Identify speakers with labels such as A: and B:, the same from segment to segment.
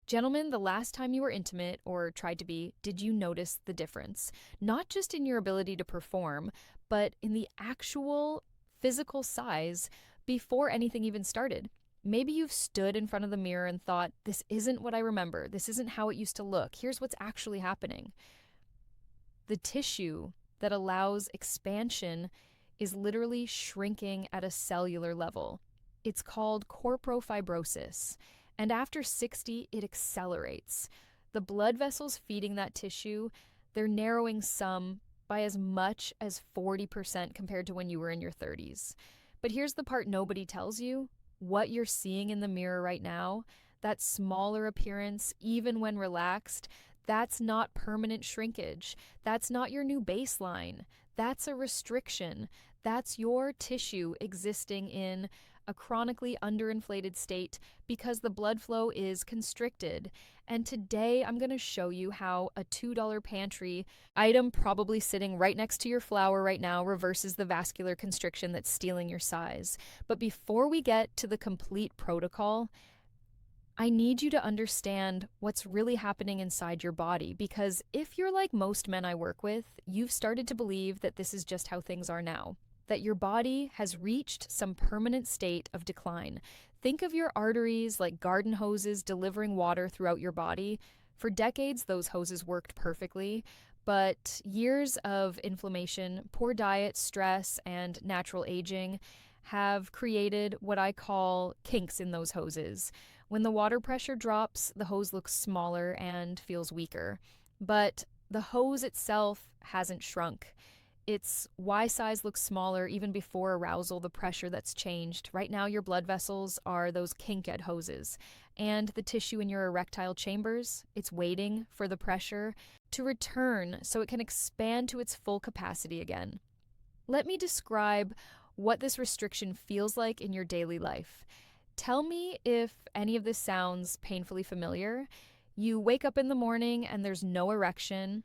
A: Gentlemen, the last time you were intimate or tried to be, did you notice the difference? Not just in your ability to perform, but in the actual physical size before anything even started. Maybe you've stood in front of the mirror and thought, this isn't what I remember. This isn't how it used to look. Here's what's actually happening. The tissue that allows expansion is literally shrinking at a cellular level. It's called corpofibrosis. And after 60, it accelerates. The blood vessels feeding that tissue, they're narrowing some by as much as 40% compared to when you were in your 30s. But here's the part nobody tells you. What you're seeing in the mirror right now, that smaller appearance, even when relaxed, that's not permanent shrinkage. That's not your new baseline. That's a restriction. That's your tissue existing in a chronically underinflated state because the blood flow is constricted. And today I'm going to show you how a $2 pantry item probably sitting right next to your flower right now reverses the vascular constriction that's stealing your size. But before we get to the complete protocol, I need you to understand what's really happening inside your body because if you're like most men I work with, you've started to believe that this is just how things are now, that your body has reached some permanent state of decline. Think of your arteries like garden hoses delivering water throughout your body. For decades, those hoses worked perfectly, but years of inflammation, poor diet, stress, and natural aging have created what I call kinks in those hoses. When the water pressure drops, the hose looks smaller and feels weaker. But the hose itself hasn't shrunk. Its Y size looks smaller even before arousal, the pressure that's changed. Right now, your blood vessels are those kink-ed hoses. And the tissue in your erectile chambers, it's waiting for the pressure to return so it can expand to its full capacity again. Let me describe what this restriction feels like in your daily life. Tell me if any of this sounds painfully familiar. You wake up in the morning and there's no erection.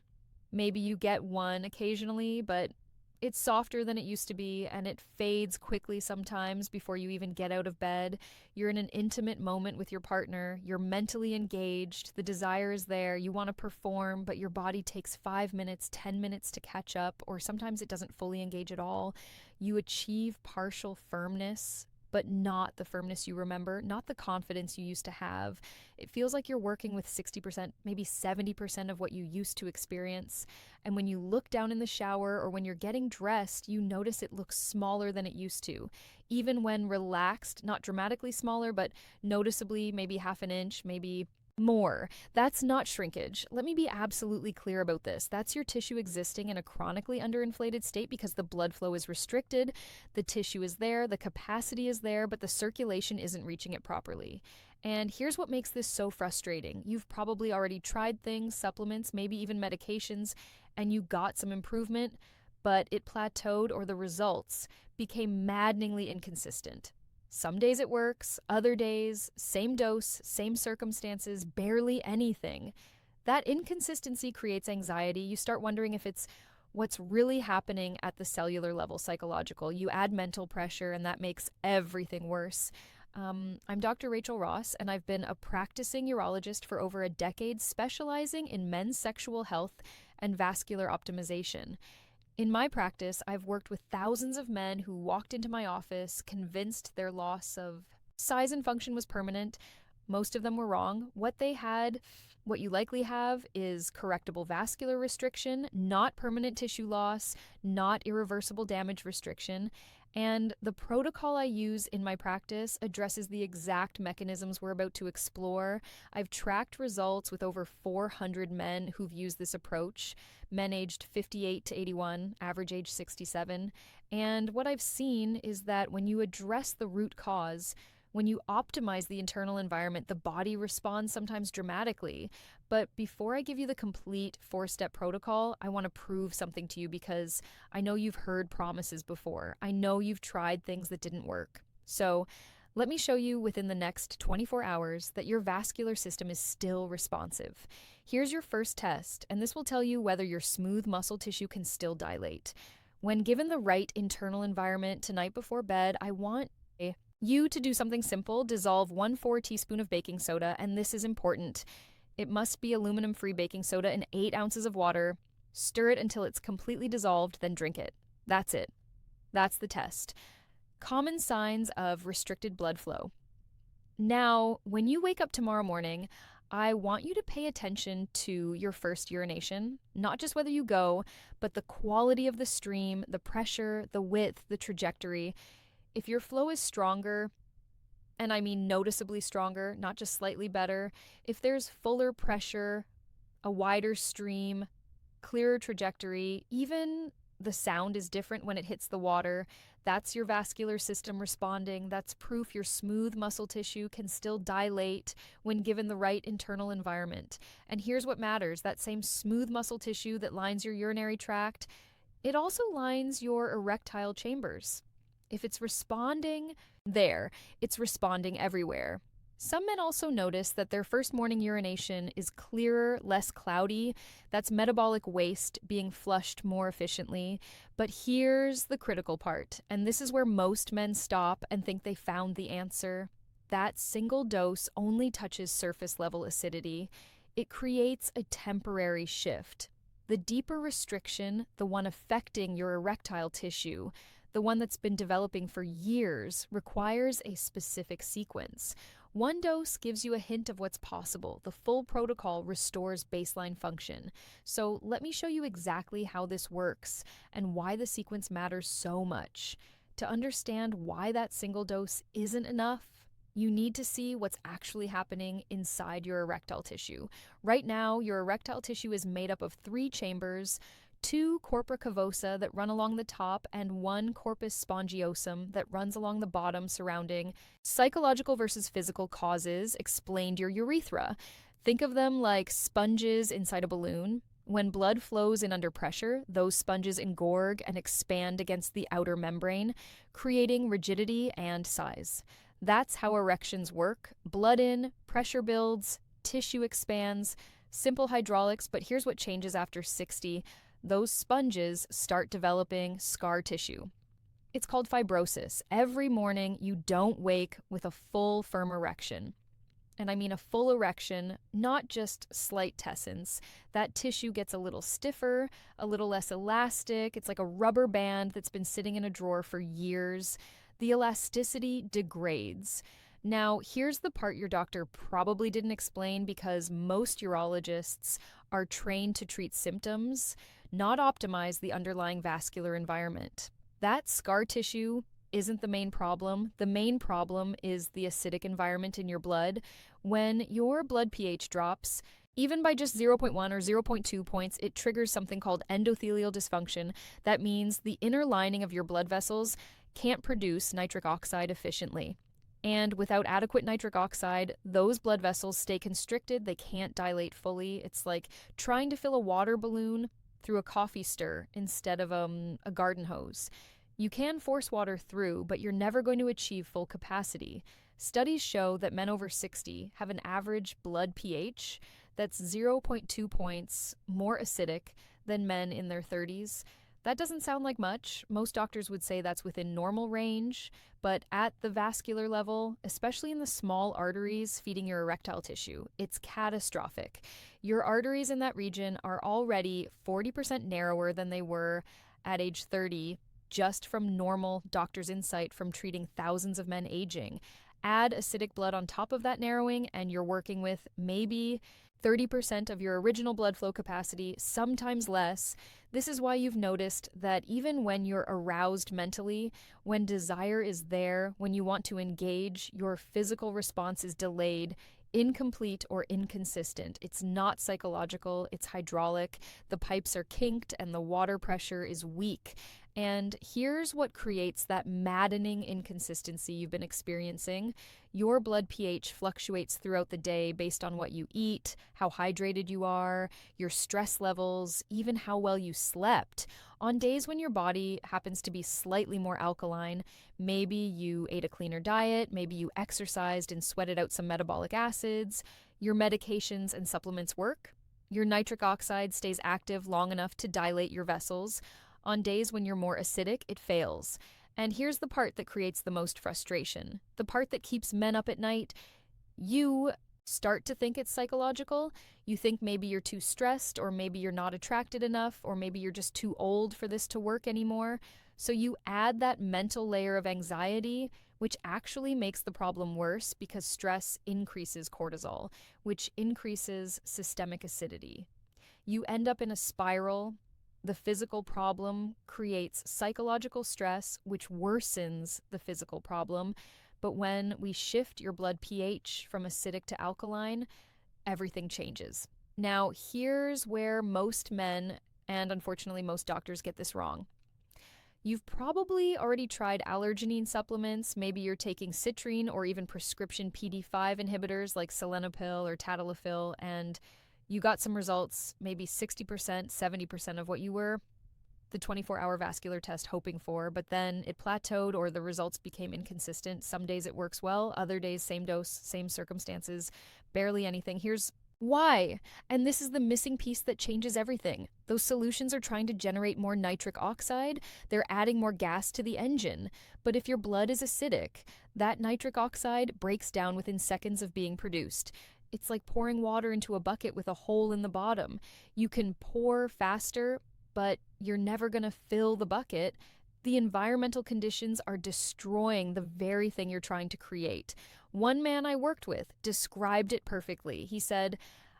A: Maybe you get one occasionally, but it's softer than it used to be and it fades quickly sometimes before you even get out of bed. You're in an intimate moment with your partner. You're mentally engaged. The desire is there. You want to perform, but your body takes 5 minutes, 10 minutes to catch up, or sometimes it doesn't fully engage at all. You achieve partial firmness, but not the firmness you remember, not the confidence you used to have. It feels like you're working with 60%, maybe 70% of what you used to experience. And when you look down in the shower or when you're getting dressed, you notice it looks smaller than it used to. Even when relaxed, not dramatically smaller, but noticeably maybe half an inch, maybe more. That's not shrinkage. Let me be absolutely clear about this. That's your tissue existing in a chronically underinflated state because the blood flow is restricted, the tissue is there, the capacity is there, but the circulation isn't reaching it properly. And here's what makes this so frustrating. You've probably already tried things, supplements, maybe even medications, and you got some improvement, but it plateaued or the results became maddeningly inconsistent. Some days it works, other days, same dose, same circumstances, barely anything. That inconsistency creates anxiety. You start wondering if it's what's really happening at the cellular level, psychological. You add mental pressure, and that makes everything worse. I'm Dr. Rachel Ross, and I've been a practicing urologist for over a decade, specializing in men's sexual health and vascular optimization. In my practice, I've worked with thousands of men who walked into my office convinced their loss of size and function was permanent. Most of them were wrong. What they had, what you likely have, is correctable vascular restriction, not permanent tissue loss, not irreversible damage restriction. And the protocol I use in my practice addresses the exact mechanisms we're about to explore. I've tracked results with over 400 men who've used this approach, men aged 58 to 81, average age 67. And what I've seen is that when you address the root cause, when you optimize the internal environment, the body responds sometimes dramatically. But before I give you the complete 4-step protocol, I want to prove something to you because I know you've heard promises before. I know you've tried things that didn't work. So let me show you within the next 24 hours that your vascular system is still responsive. Here's your first test, and this will tell you whether your smooth muscle tissue can still dilate. When given the right internal environment tonight before bed, I want To do something simple, dissolve 1/4 teaspoon of baking soda, and this is important. It must be aluminum-free baking soda in 8 ounces of water. Stir it until it's completely dissolved, then drink it. That's it. That's the test. Common signs of restricted blood flow. Now, when you wake up tomorrow morning, I want you to pay attention to your first urination, not just whether you go, but the quality of the stream, the pressure, the width, the trajectory. If your flow is stronger, and I mean noticeably stronger, not just slightly better, if there's fuller pressure, a wider stream, clearer trajectory, even the sound is different when it hits the water, that's your vascular system responding. That's proof your smooth muscle tissue can still dilate when given the right internal environment. And here's what matters: that same smooth muscle tissue that lines your urinary tract, it also lines your erectile chambers. If it's responding there, it's responding everywhere. Some men also notice that their first morning urination is clearer, less cloudy. That's metabolic waste being flushed more efficiently. But here's the critical part, and this is where most men stop and think they found the answer. That single dose only touches surface level acidity. It creates a temporary shift. The deeper restriction, the one affecting your erectile tissue, the one that's been developing for years, requires a specific sequence. One dose gives you a hint of what's possible. The full protocol restores baseline function. So let me show you exactly how this works and why the sequence matters so much. To understand why that single dose isn't enough, you need to see what's actually happening inside your erectile tissue. Right now, your erectile tissue is made up of 3 chambers: 2 corpora cavosa that run along the top, and 1 corpus spongiosum that runs along the bottom surrounding. Psychological versus physical causes explained your urethra. Think of them like sponges inside a balloon. When blood flows in under pressure, those sponges engorge and expand against the outer membrane, creating rigidity and size. That's how erections work. Blood in, pressure builds, tissue expands. Simple hydraulics, but here's what changes after 60. Those sponges start developing scar tissue. It's called fibrosis. Every morning, you don't wake with a full, firm erection. And I mean a full erection, not just slight tessence. That tissue gets a little stiffer, a little less elastic. It's like a rubber band that's been sitting in a drawer for years. The elasticity degrades. Now, here's the part your doctor probably didn't explain, because most urologists are trained to treat symptoms, not optimize the underlying vascular environment. That scar tissue isn't the main problem. The main problem is the acidic environment in your blood. When your blood pH drops, even by just 0.1 or 0.2 points, it triggers something called endothelial dysfunction. That means the inner lining of your blood vessels can't produce nitric oxide efficiently. And without adequate nitric oxide, those blood vessels stay constricted. They can't dilate fully. It's like trying to fill a water balloon through a coffee stir instead of a garden hose. You can force water through, but you're never going to achieve full capacity. Studies show that men over 60 have an average blood pH that's 0.2 points more acidic than men in their 30s. That doesn't sound like much. Most doctors would say that's within normal range, but at the vascular level, especially in the small arteries feeding your erectile tissue, it's catastrophic. Your arteries in that region are already 40% narrower than they were at age 30, just from normal doctor's insight from treating thousands of men aging. Add acidic blood on top of that narrowing, and you're working with maybe 30% of your original blood flow capacity, sometimes less. This is why you've noticed that even when you're aroused mentally, when desire is there, when you want to engage, your physical response is delayed, incomplete, or inconsistent. It's not psychological, it's hydraulic. The pipes are kinked and the water pressure is weak. And here's what creates that maddening inconsistency you've been experiencing. Your blood pH fluctuates throughout the day based on what you eat, how hydrated you are, your stress levels, even how well you slept. On days when your body happens to be slightly more alkaline, maybe you ate a cleaner diet, maybe you exercised and sweated out some metabolic acids, your medications and supplements work, your nitric oxide stays active long enough to dilate your vessels. On days when you're more acidic, it fails. And here's the part that creates the most frustration. The part that keeps men up at night. You start to think it's psychological. You think maybe you're too stressed, or maybe you're not attracted enough, or maybe you're just too old for this to work anymore. So you add that mental layer of anxiety, which actually makes the problem worse because stress increases cortisol, which increases systemic acidity. You end up in a spiral. The physical problem creates psychological stress, which worsens the physical problem. But when we shift your blood pH from acidic to alkaline, everything changes. Now, here's where most men, and unfortunately most doctors, get this wrong. You've probably already tried allergenine supplements. Maybe you're taking citrine or even prescription PD5 inhibitors like Sildenafil or Tadalafil, and you got some results, maybe 60%, 70% of what you were the 24-hour vascular test hoping for, but then it plateaued or the results became inconsistent. Some days it works well, other days same dose, same circumstances, barely anything. Here's why. And this is the missing piece that changes everything. Those solutions are trying to generate more nitric oxide. They're adding more gas to the engine. But if your blood is acidic, that nitric oxide breaks down within seconds of being produced. It's like pouring water into a bucket with a hole in the bottom. You can pour faster, but you're never going to fill the bucket. The environmental conditions are destroying the very thing you're trying to create. One man I worked with described it perfectly. He said,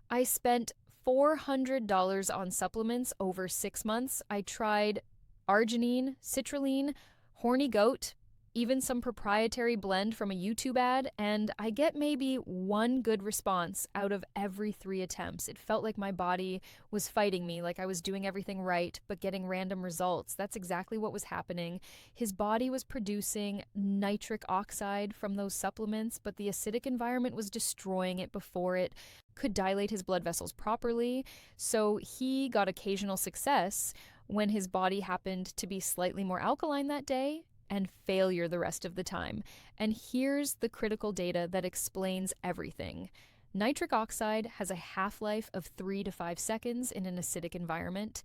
A: I spent $400 on supplements over 6 months. I tried arginine, citrulline, horny goat, even some proprietary blend from a YouTube ad, and I get maybe one good response out of every 3 attempts. It felt like my body was fighting me, like I was doing everything right, but getting random results. That's exactly what was happening. His body was producing nitric oxide from those supplements, but the acidic environment was destroying it before it could dilate his blood vessels properly. So he got occasional success when his body happened to be slightly more alkaline that day, and failure the rest of the time. And here's the critical data that explains everything. Nitric oxide has a half-life of 3 to 5 seconds in an acidic environment.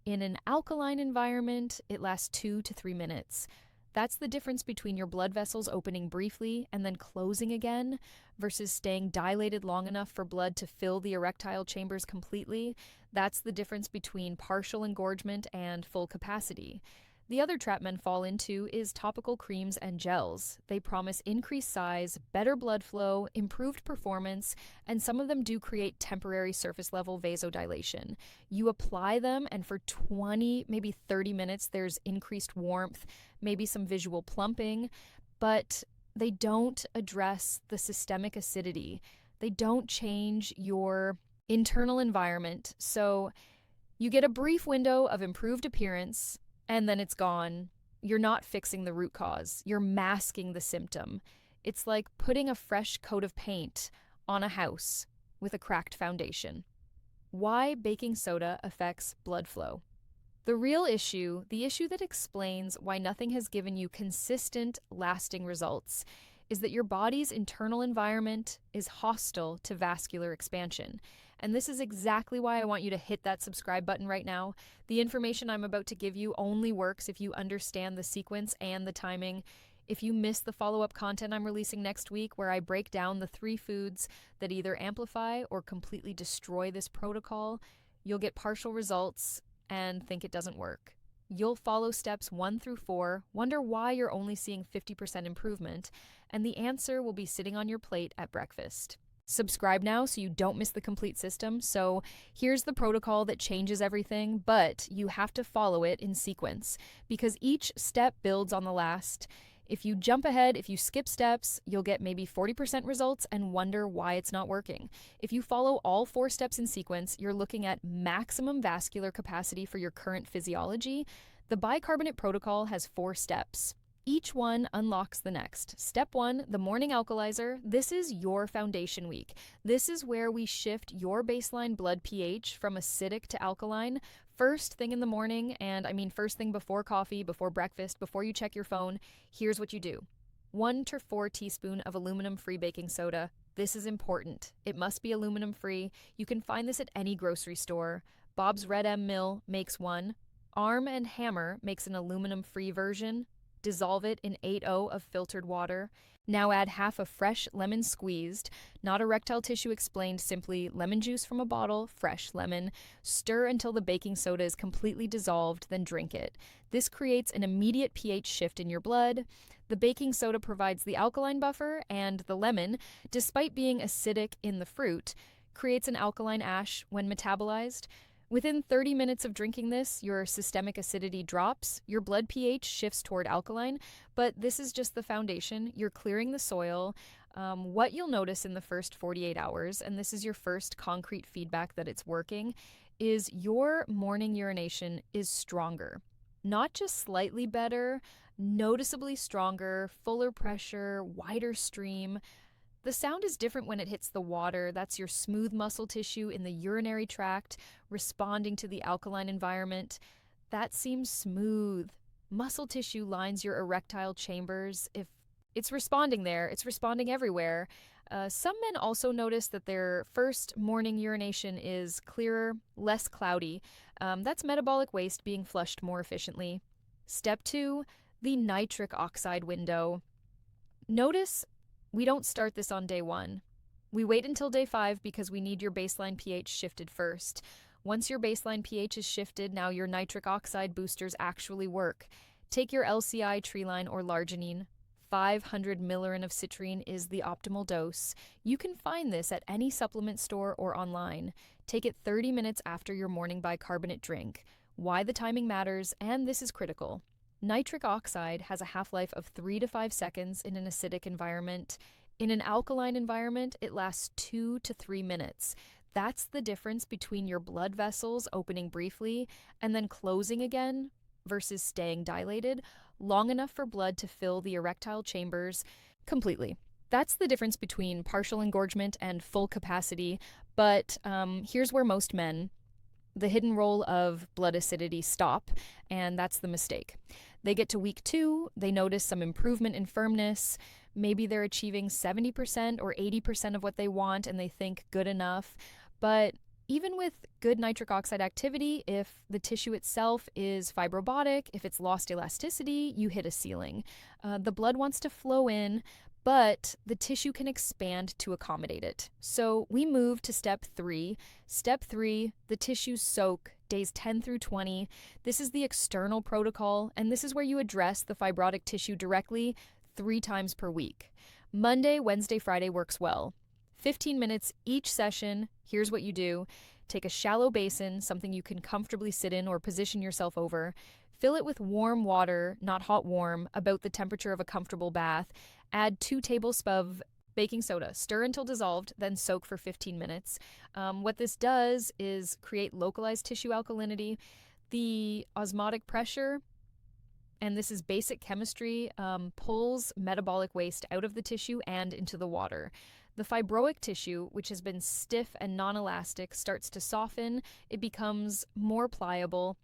A: In an alkaline environment, it lasts 2 to 3 minutes. That's the difference between your blood vessels opening briefly and then closing again versus staying dilated long enough for blood to fill the erectile chambers completely. That's the difference between partial engorgement and full capacity. The other trap men fall into is topical creams and gels. They promise increased size, better blood flow, improved performance, and some of them do create temporary surface level vasodilation. You apply them, and for 20, maybe 30 minutes, there's increased warmth, maybe some visual plumping, but they don't address the systemic acidity. They don't change your internal environment. So you get a brief window of improved appearance, and then it's gone. You're not fixing the root cause. You're masking the symptom. It's like putting a fresh coat of paint on a house with a cracked foundation. Why baking soda affects blood flow. The real issue, the issue that explains why nothing has given you consistent, lasting results, is that your body's internal environment is hostile to vascular expansion. And this is exactly why I want you to hit that subscribe button right now. The information I'm about to give you only works if you understand the sequence and the timing. If you miss the follow-up content I'm releasing next week, where I break down the 3 foods that either amplify or completely destroy this protocol, you'll get partial results and think it doesn't work. You'll follow steps 1 through 4, wonder why you're only seeing 50% improvement, and the answer will be sitting on your plate at breakfast. Subscribe now so you don't miss the complete system. So here's the protocol that changes everything, but you have to follow it in sequence because each step builds on the last. If you jump ahead, if you skip steps, you'll get maybe 40% results and wonder why it's not working. If you follow all 4 steps in sequence, you're looking at maximum vascular capacity for your current physiology. The bicarbonate protocol has 4 steps. Each one unlocks the next. Step 1, the morning alkalizer. This is your foundation week. This is where we shift your baseline blood pH from acidic to alkaline first thing in the morning, and I mean first thing before coffee, before breakfast, before you check your phone. Here's what you do. 1 to 4 teaspoons of aluminum-free baking soda. This is important. It must be aluminum-free. You can find this at any grocery store. Bob's Red M Mill makes one. Arm & Hammer makes an aluminum-free version. Dissolve it in 8-0 of filtered water. Now add half a fresh lemon squeezed, not erectile tissue explained, simply lemon juice from a bottle, fresh lemon. Stir until the baking soda is completely dissolved, then drink it. This creates an immediate pH shift in your blood. The baking soda provides the alkaline buffer, and the lemon, despite being acidic in the fruit, creates an alkaline ash when metabolized. Within 30 minutes of drinking this, your systemic acidity drops, your blood pH shifts toward alkaline, but this is just the foundation. You're clearing the soil. What you'll notice in the first 48 hours, and this is your first concrete feedback that it's working, is your morning urination is stronger. Not just slightly better, noticeably stronger, fuller pressure, wider stream. The sound is different when it hits the water. That's your smooth muscle tissue in the urinary tract responding to the alkaline environment. That seems smooth. Muscle tissue lines your erectile chambers. If it's responding there, it's responding everywhere. Some men also notice that their first morning urination is clearer, less cloudy. That's metabolic waste being flushed more efficiently. Step 2, the nitric oxide window. Notice we don't start this on day 1. We wait until day 5 because we need your baseline pH shifted first. Once your baseline pH is shifted, now your nitric oxide boosters actually work. Take your LCI, Treeline, or Larginine. 500 millirin of citrine is the optimal dose. You can find this at any supplement store or online. Take it 30 minutes after your morning bicarbonate drink. Why the timing matters, and this is critical. Nitric oxide has a half-life of 3 to 5 seconds in an acidic environment. In an alkaline environment, it lasts 2 to 3 minutes. That's the difference between your blood vessels opening briefly and then closing again versus staying dilated long enough for blood to fill the erectile chambers completely. That's the difference between partial engorgement and full capacity, but here's where most men, the hidden role of blood acidity, stop, and that's the mistake. They get to week 2, they notice some improvement in firmness. Maybe they're achieving 70% or 80% of what they want and they think good enough. But even with good nitric oxide activity, if the tissue itself is fibrotic, if it's lost elasticity, you hit a ceiling. The blood wants to flow in, but the tissue can expand to accommodate it. So we move to step 3. Step 3, the tissues soak days 10 through 20. This is the external protocol, and this is where you address the fibrotic tissue directly 3 times per week. Monday, Wednesday, Friday works well. 15 minutes each session. Here's what you do. Take a shallow basin, something you can comfortably sit in or position yourself over. Fill it with warm water, not hot warm, about the temperature of a comfortable bath. Add 2 tablespoons of baking soda. Stir until dissolved, then soak for 15 minutes. What this does is create localized tissue alkalinity. The osmotic pressure, and this is basic chemistry, pulls metabolic waste out of the tissue and into the water. The fibroic tissue, which has been stiff and non-elastic, starts to soften. It becomes more pliable.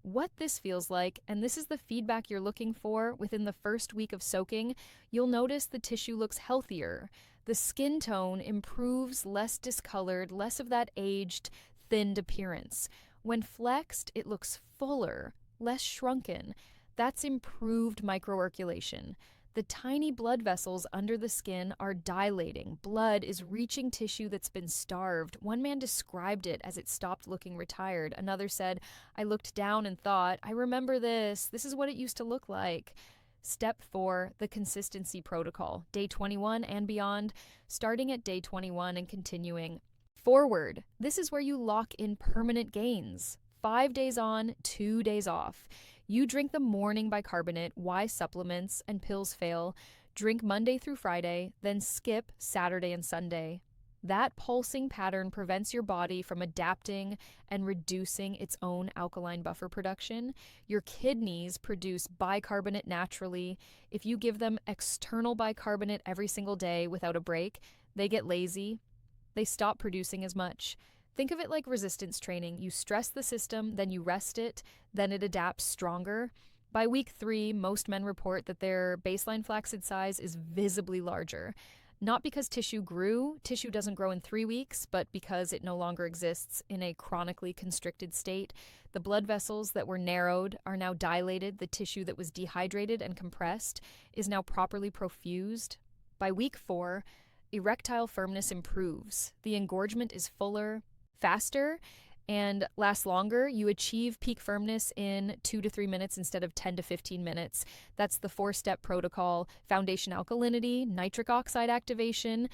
A: What this feels like, and this is the feedback you're looking for within the first week of soaking, you'll notice the tissue looks healthier. The skin tone improves, less discolored, less of that aged, thinned appearance. When flexed, it looks fuller, less shrunken. That's improved microarticulation. The tiny blood vessels under the skin are dilating. Blood is reaching tissue that's been starved. One man described it as it stopped looking retired. Another said, I looked down and thought, I remember this. This is what it used to look like. Step 4, the consistency protocol. Day 21 and beyond, starting at day 21 and continuing. Forward. This is where you lock in permanent gains. 5 days on, 2 days off. You drink the morning bicarbonate, why supplements and pills fail. Drink Monday through Friday, then skip Saturday and Sunday. That pulsing pattern prevents your body from adapting and reducing its own alkaline buffer production. Your kidneys produce bicarbonate naturally. If you give them external bicarbonate every single day without a break, they get lazy. They stop producing as much. Think of it like resistance training. You stress the system, then you rest it, then it adapts stronger. By week 3, most men report that their baseline flaccid size is visibly larger. Not because tissue grew, tissue doesn't grow in 3 weeks, but because it no longer exists in a chronically constricted state. The blood vessels that were narrowed are now dilated. The tissue that was dehydrated and compressed is now properly profused. By week 4, erectile firmness improves. The engorgement is fuller, faster, and lasts longer. You achieve peak firmness in 2 to 3 minutes instead of 10 to 15 minutes. That's the 4-step protocol: foundation alkalinity, nitric oxide activation,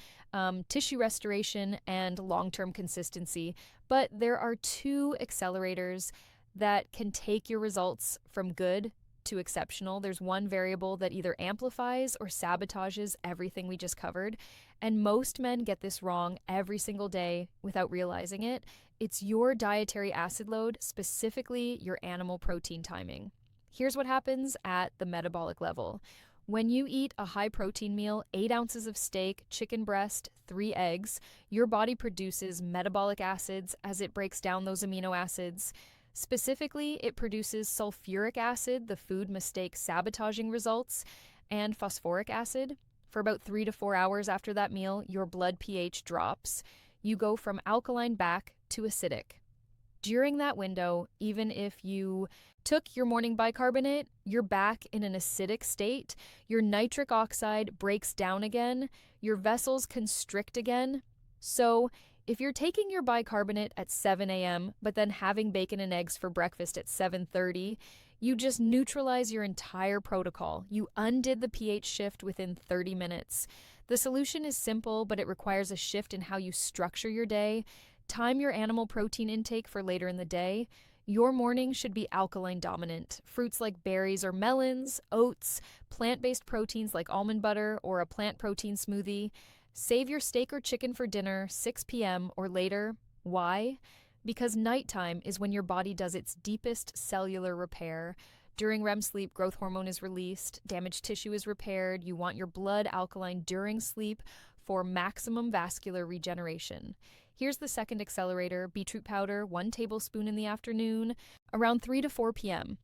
A: tissue restoration, and long-term consistency. But there are 2 accelerators that can take your results from good to exceptional. There's one variable that either amplifies or sabotages everything we just covered. And most men get this wrong every single day without realizing it. It's your dietary acid load, specifically your animal protein timing. Here's what happens at the metabolic level. When you eat a high protein meal, 8 ounces of steak, chicken breast, 3 eggs, your body produces metabolic acids as it breaks down those amino acids. Specifically, it produces sulfuric acid, the food mistake sabotaging results, and phosphoric acid. For about 3 to 4 hours after that meal, your blood pH drops. You go from alkaline back to acidic. During that window, even if you took your morning bicarbonate, you're back in an acidic state. Your nitric oxide breaks down again. Your vessels constrict again. So, if you're taking your bicarbonate at 7 a.m., but then having bacon and eggs for breakfast at 7:30, you just neutralize your entire protocol. You undid the pH shift within 30 minutes. The solution is simple, but it requires a shift in how you structure your day. Time your animal protein intake for later in the day. Your morning should be alkaline dominant. Fruits like berries or melons, oats, plant-based proteins like almond butter or a plant protein smoothie. Save your steak or chicken for dinner, 6 p.m. or later. Why? Because nighttime is when your body does its deepest cellular repair. During REM sleep, growth hormone is released, damaged tissue is repaired. You want your blood alkaline during sleep for maximum vascular regeneration. Here's the second accelerator: beetroot powder, 1 tablespoon in the afternoon, around 3 to 4 p.m.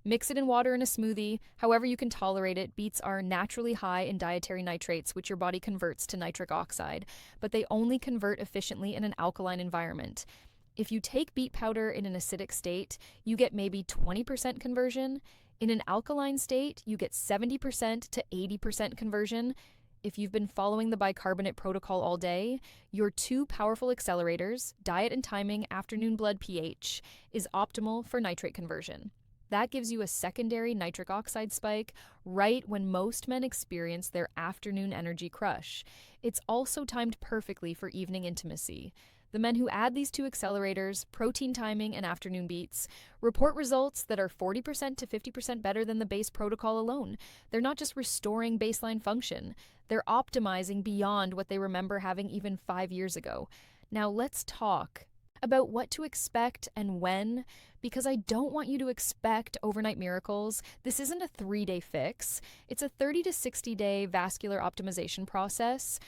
A: Mix it in water in a smoothie, however you can tolerate it. Beets are naturally high in dietary nitrates, which your body converts to nitric oxide, but they only convert efficiently in an alkaline environment. If you take beet powder in an acidic state, you get maybe 20% conversion. In an alkaline state, you get 70% to 80% conversion. If you've been following the bicarbonate protocol all day, your 2 powerful accelerators, diet and timing, afternoon blood pH, is optimal for nitrate conversion. That gives you a secondary nitric oxide spike right when most men experience their afternoon energy crush. It's also timed perfectly for evening intimacy. The men who add these 2 accelerators, protein timing and afternoon beats, report results that are 40% to 50% better than the base protocol alone. They're not just restoring baseline function, they're optimizing beyond what they remember having even 5 years ago. Now let's talk about what to expect and when, because I don't want you to expect overnight miracles. This isn't a 3-day fix. It's a 30 to 60-day vascular optimization process.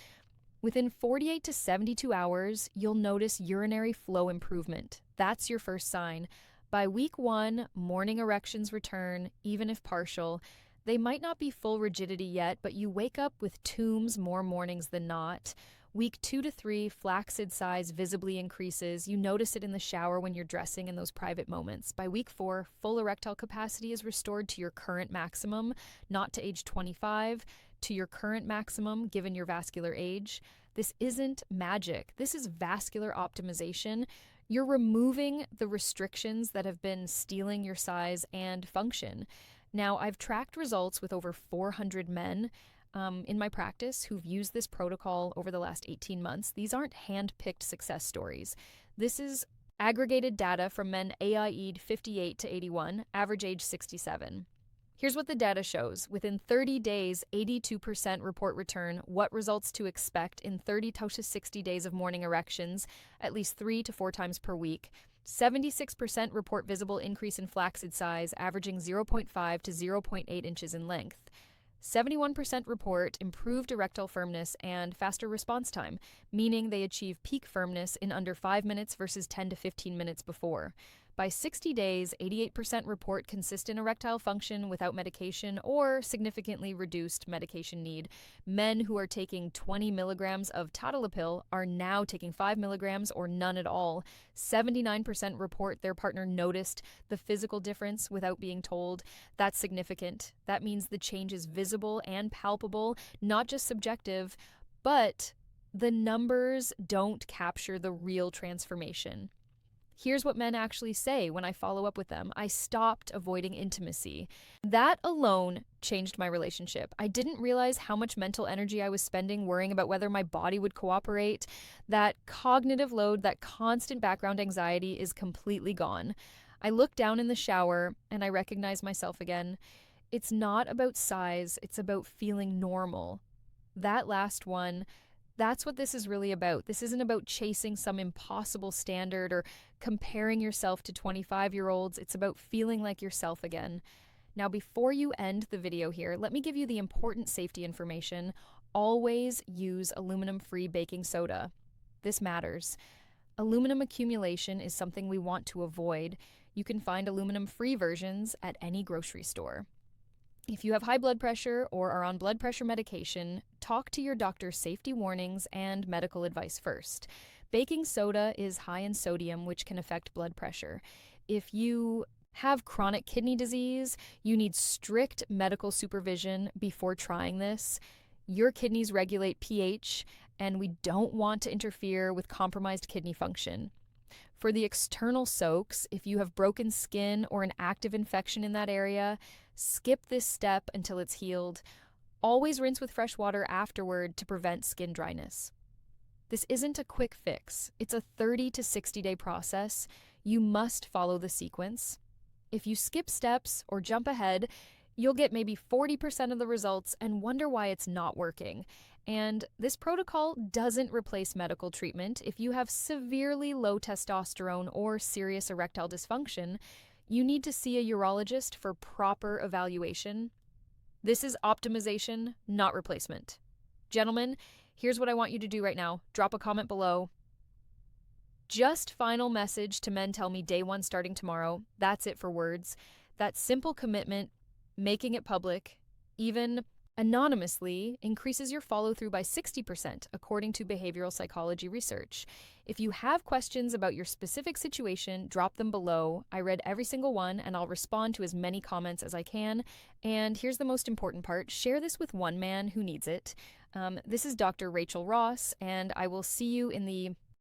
A: Within 48 to 72 hours, you'll notice urinary flow improvement. That's your first sign. By week 1, morning erections return, even if partial. They might not be full rigidity yet, but you wake up with tombs more mornings than not. Week 2 to 3, flaccid size visibly increases. You notice it in the shower when you're dressing in those private moments. By week 4, full erectile capacity is restored to your current maximum, not to age 25, to your current maximum given your vascular age. This isn't magic. This is vascular optimization. You're removing the restrictions that have been stealing your size and function. Now, I've tracked results with over 400 men in my practice who've used this protocol over the last 18 months. These aren't hand-picked success stories. This is aggregated data from men AIE'd 58 to 81, average age 67. Here's what the data shows. Within 30 days, 82% report return. What results to expect in 30 to 60 days of morning erections, at least 3 to 4 times per week. 76% report visible increase in flaccid size, averaging 0.5 to 0.8 inches in length. 71% report improved erectile firmness and faster response time, meaning they achieve peak firmness in under 5 minutes versus 10 to 15 minutes before. By 60 days, 88% report consistent erectile function without medication or significantly reduced medication need. Men who are taking 20 milligrams of tadalafil are now taking 5 milligrams or none at all. 79% report their partner noticed the physical difference without being told. That's significant. That means the change is visible and palpable, not just subjective, but the numbers don't capture the real transformation. Here's what men actually say when I follow up with them. I stopped avoiding intimacy. That alone changed my relationship. I didn't realize how much mental energy I was spending worrying about whether my body would cooperate. That cognitive load, that constant background anxiety is completely gone. I look down in the shower and I recognize myself again. It's not about size, it's about feeling normal. That last one, that's what this is really about. This isn't about chasing some impossible standard or comparing yourself to 25-year-olds. It's about feeling like yourself again. Now, before you end the video here, let me give you the important safety information. Always use aluminum-free baking soda. This matters. Aluminum accumulation is something we want to avoid. You can find aluminum-free versions at any grocery store. If you have high blood pressure or are on blood pressure medication, talk to your doctor's safety warnings and medical advice first. Baking soda is high in sodium, which can affect blood pressure. If you have chronic kidney disease, you need strict medical supervision before trying this. Your kidneys regulate pH, and we don't want to interfere with compromised kidney function. For the external soaks, if you have broken skin or an active infection in that area, skip this step until it's healed. Always rinse with fresh water afterward to prevent skin dryness. This isn't a quick fix. It's a 30 to 60 day process. You must follow the sequence. If you skip steps or jump ahead, you'll get maybe 40% of the results and wonder why it's not working. And this protocol doesn't replace medical treatment. If you have severely low testosterone or serious erectile dysfunction, you need to see a urologist for proper evaluation. This is optimization, not replacement. Gentlemen, here's what I want you to do right now. Drop a comment below. Just final message to men tell me day one starting tomorrow. That's it for words. That simple commitment, making it public, even anonymously, increases your follow-through by 60%, according to behavioral psychology research. If you have questions about your specific situation, drop them below. I read every single one, and I'll respond to as many comments as I can. And here's the most important part. Share this with one man who needs it. This is Dr. Rachel Ross, and I will see you in the